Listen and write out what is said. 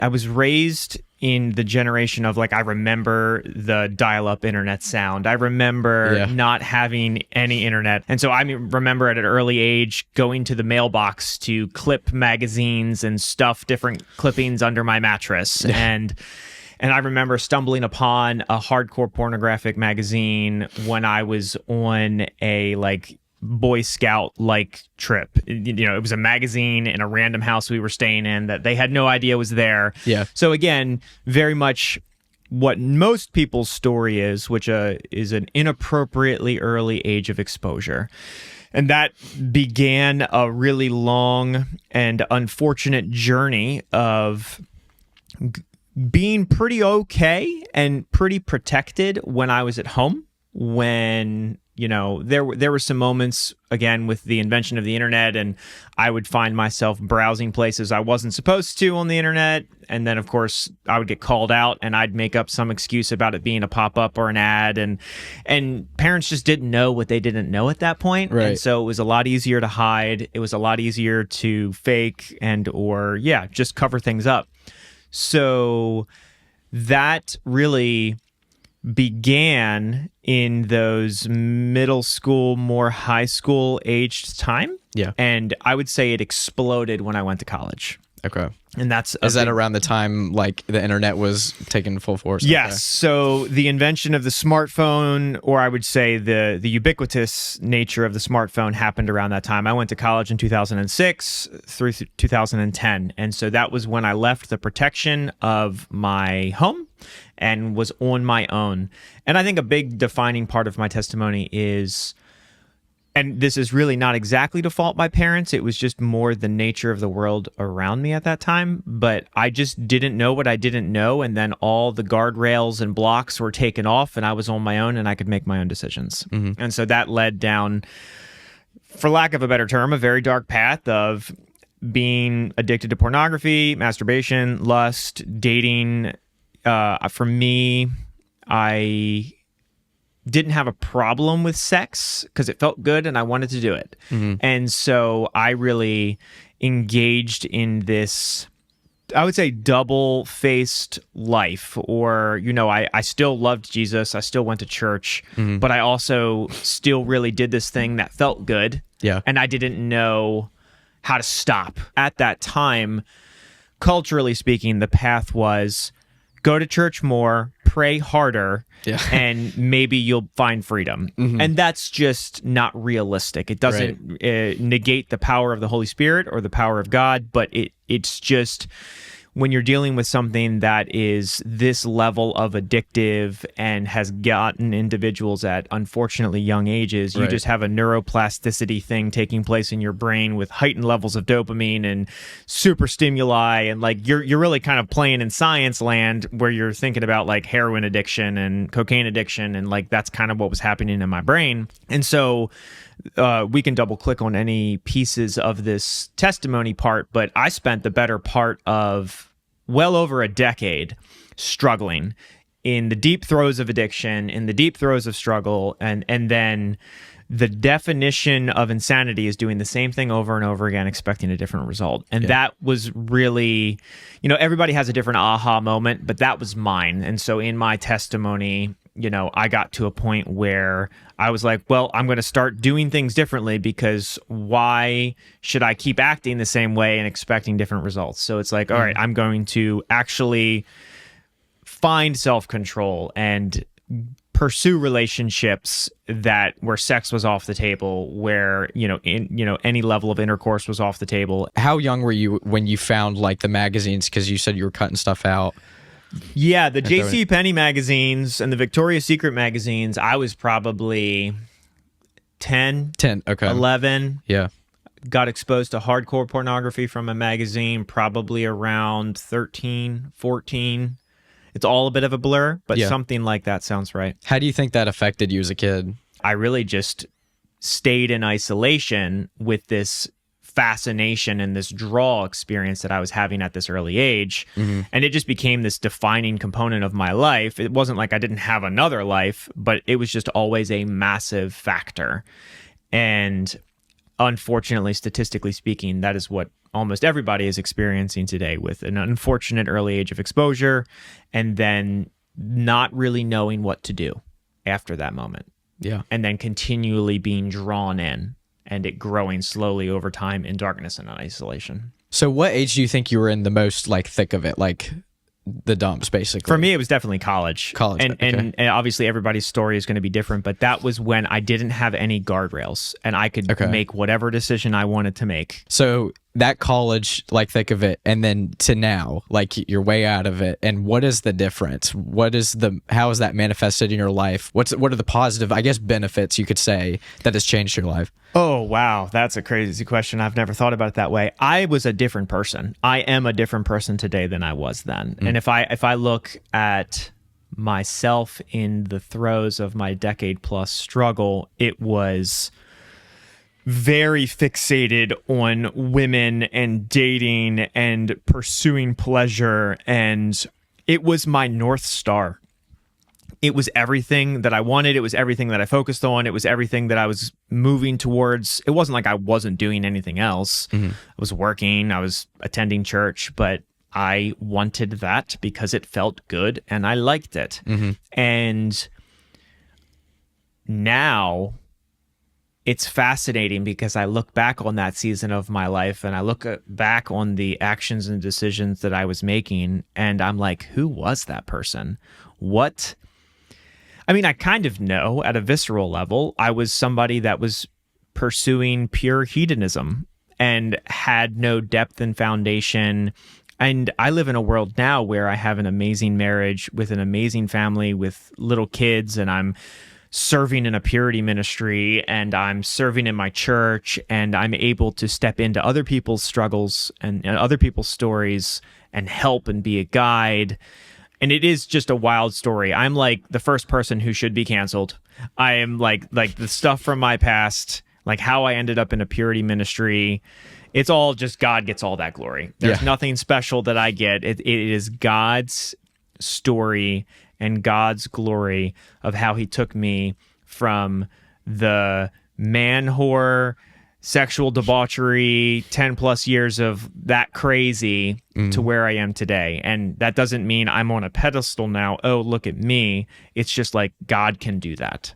I was raised in the generation of like, I remember the dial-up internet sound. I remember not having any internet. And so I remember at an early age going to the mailbox to clip magazines and stuff different clippings under my mattress. And I remember stumbling upon a hardcore pornographic magazine when I was on a like Boy Scout like trip. You know, it was a magazine in a random house we were staying in that they had no idea was there. Yeah. So again, very much what most people's story is, which is an inappropriately early age of exposure. And that began a really long and unfortunate journey of being pretty okay and pretty protected when I was at home. When, you know, there were some moments, again, with the invention of the internet, and I would find myself browsing places I wasn't supposed to on the internet. And then, of course, I would get called out and I'd make up some excuse about it being a pop-up or an ad. And parents just didn't know what they didn't know at that point. Right. And so it was a lot easier to hide. It was a lot easier to fake or just cover things up. So that really began in those middle school, more high school aged time. Yeah. And I would say it exploded when I went to college. Okay. And that's is that around the time like the internet was taking full force? Yes. Okay. So the invention of the smartphone, or I would say the ubiquitous nature of the smartphone, happened around that time. I went to college in 2006 through 2010. And so that was when I left the protection of my home and was on my own. And I think a big defining part of my testimony is, and this is really not exactly to fault my parents, it was just more the nature of the world around me at that time, but I just didn't know what I didn't know, and then all the guardrails and blocks were taken off, and I was on my own, and I could make my own decisions. Mm-hmm. And so that led down, for lack of a better term, a very dark path of being addicted to pornography, masturbation, lust, dating. For me, I didn't have a problem with sex because it felt good and I wanted to do it. Mm-hmm. And so I really engaged in this, I would say, double-faced life. Or, you know, I still loved Jesus. I still went to church, mm-hmm. but I also still really did this thing that felt good. Yeah. And I didn't know how to stop. At that time, culturally speaking, the path was go to church more, pray harder, and maybe you'll find freedom. Mm-hmm. And that's just not realistic. It doesn't negate the power of the Holy Spirit or the power of God, but it's just when you're dealing with something that is this level of addictive and has gotten individuals at unfortunately young ages, you just have a neuroplasticity thing taking place in your brain with heightened levels of dopamine and super stimuli, and like you're really kind of playing in science land where you're thinking about like heroin addiction and cocaine addiction, and like that's kind of what was happening in my brain. And so we can double click on any pieces of this testimony part, but I spent the better part of well over a decade struggling in the deep throes of addiction, in the deep throes of struggle, and then the definition of insanity is doing the same thing over and over again, expecting a different result. And that was really, you know, everybody has a different aha moment, but that was mine. And so in my testimony, you know, I got to a point where I was like, well, I'm going to start doing things differently, because why should I keep acting the same way and expecting different results? So it's like, all right, I'm going to actually find self-control and pursue relationships where sex was off the table, where, any level of intercourse was off the table. How young were you when you found like the magazines? Because you said you were cutting stuff out. Yeah, the JCPenney magazines and the Victoria's Secret magazines, I was probably 10, okay. 11. Yeah. Got exposed to hardcore pornography from a magazine probably around 13, 14. It's all a bit of a blur, but something like that sounds right. How do you think that affected you as a kid? I really just stayed in isolation with this fascination and this draw experience that I was having at this early age. Mm-hmm. And it just became this defining component of my life. It wasn't like I didn't have another life, but it was just always a massive factor. And unfortunately, statistically speaking, that is what almost everybody is experiencing today, with an unfortunate early age of exposure and then not really knowing what to do after that moment. Yeah. And then continually being drawn in and it growing slowly over time in darkness and isolation. So what age do you think you were in the most like thick of it, like the dumps, basically? For me, it was definitely college. College, and obviously everybody's story is going to be different, but that was when I didn't have any guardrails and I could make whatever decision I wanted to make. So that college, like thick of it, and then to now, like you're way out of it. And what is the difference? How is that manifested in your life? What are the positive, I guess, benefits you could say that has changed your life? Oh, wow. That's a crazy question. I've never thought about it that way. I was a different person. I am a different person today than I was then. And if I look at myself in the throes of my decade plus struggle, it was very fixated on women and dating and pursuing pleasure. And it was my North Star. It was everything that I wanted. It was everything that I focused on. It was everything that I was moving towards. It wasn't like I wasn't doing anything else. I was working, I was attending church, but I wanted that because it felt good and I liked it. And now it's fascinating because I look back on that season of my life and I look back on the actions and decisions that I was making and I'm like, who was that person? I kind of know at a visceral level. I was somebody that was pursuing pure hedonism and had no depth and foundation. And I live in a world now where I have an amazing marriage with an amazing family with little kids, and I'm serving in a purity ministry, and I'm serving in my church, and I'm able to step into other people's struggles and other people's stories and help and be a guide. And it is just a wild story. I'm like the first person who should be canceled. I am like the stuff from my past, like how I ended up in a purity ministry. It's all just God gets all that glory. There's nothing special that I get. It is God's story and God's glory of how he took me from the man whore, sexual debauchery, 10 plus years of that crazy to where I am today. And that doesn't mean I'm on a pedestal now. Oh, look at me. It's just like God can do that.